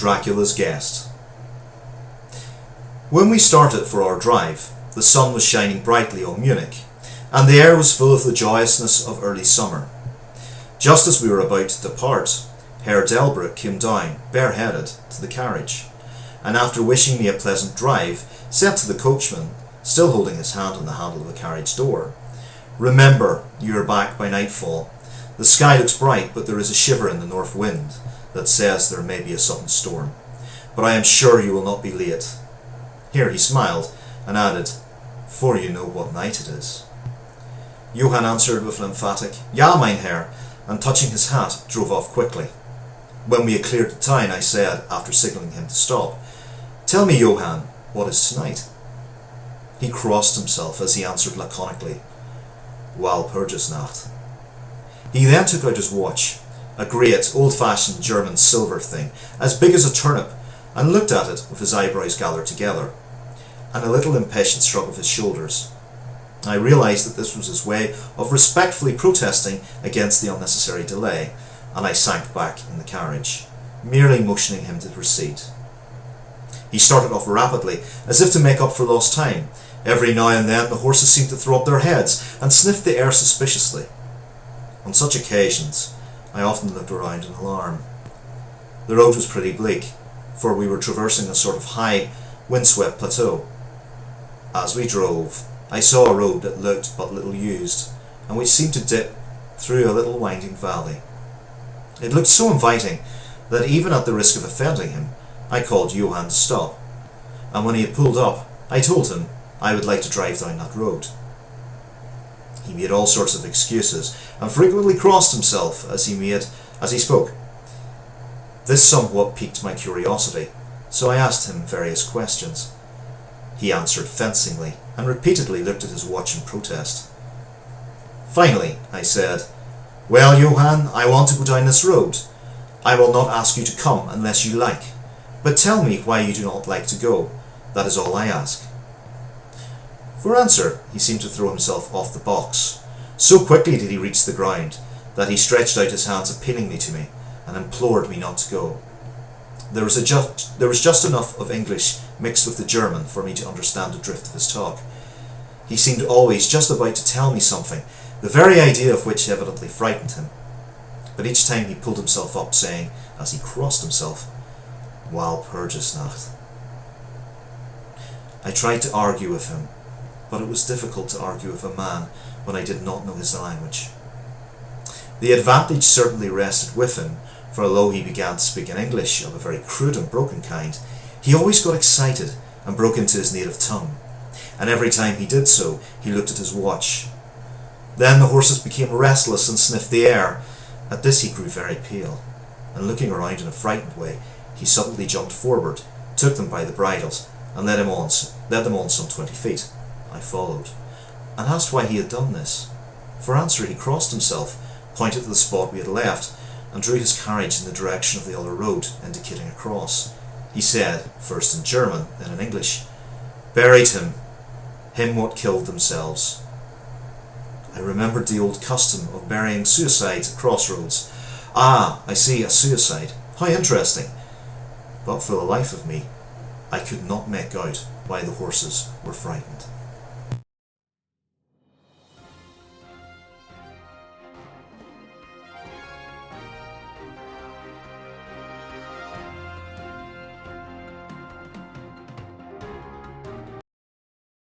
Dracula's Guest. When we started for our drive, the sun was shining brightly on Munich, and the air was full of the joyousness of early summer. Just as we were about to depart, Herr Delbruck came down, bareheaded, to the carriage, and after wishing me a pleasant drive, said to the coachman, still holding his hand on the handle of the carriage door, "Remember, you are back by nightfall. The sky looks bright, but there is a shiver in the north wind that says there may be a sudden storm. But I am sure you will not be late." Here he smiled and added, "For you know what night it is." Johann answered with an emphatic, "Ja, mein Herr," and touching his hat, drove off quickly. When we had cleared the town, I said, after signalling him to stop, "Tell me, Johann, what is tonight?" He crossed himself as he answered laconically, "Walpurgisnacht." He then took out his watch, a great, old-fashioned German silver thing, as big as a turnip, and looked at it with his eyebrows gathered together, and a little impatient shrug of his shoulders. I realised that this was his way of respectfully protesting against the unnecessary delay, and I sank back in the carriage, merely motioning him to proceed. He started off rapidly, as if to make up for lost time. Every now and then the horses seemed to throw up their heads and sniffed the air suspiciously. On such occasions, I often looked around in alarm. The road was pretty bleak, for we were traversing a sort of high, windswept plateau. As we drove, I saw a road that looked but little used, and which seemed to dip through a little winding valley. It looked so inviting that even at the risk of offending him, I called Johann to stop, and when he had pulled up, I told him I would like to drive down that road. He made all sorts of excuses, and frequently crossed himself as he spoke. This somewhat piqued my curiosity, so I asked him various questions. He answered fencingly, and repeatedly looked at his watch in protest. Finally, I said, "Well, Johann, I want to go down this road. I will not ask you to come unless you like, but tell me why you do not like to go. That is all I ask." For answer, he seemed to throw himself off the box. So quickly did he reach the ground that he stretched out his hands appealingly to me and implored me not to go. There was just enough of English mixed with the German for me to understand the drift of his talk. He seemed always just about to tell me something, the very idea of which evidently frightened him. But each time he pulled himself up, saying, as he crossed himself, "Walpurgisnacht." I tried to argue with him, but it was difficult to argue with a man when I did not know his language. The advantage certainly rested with him, for although he began to speak in English of a very crude and broken kind, he always got excited and broke into his native tongue, and every time he did so, he looked at his watch. Then the horses became restless and sniffed the air. At this he grew very pale, and looking around in a frightened way, he suddenly jumped forward, took them by the bridles, and led them on some 20 feet. I followed, and asked why he had done this. For answer he crossed himself, pointed to the spot we had left, and drew his carriage in the direction of the other road, indicating across. He said, first in German, then in English, "Buried him what killed themselves." I remembered the old custom of burying suicides at crossroads. Ah, I see, a suicide. How interesting! But for the life of me, I could not make out why the horses were frightened.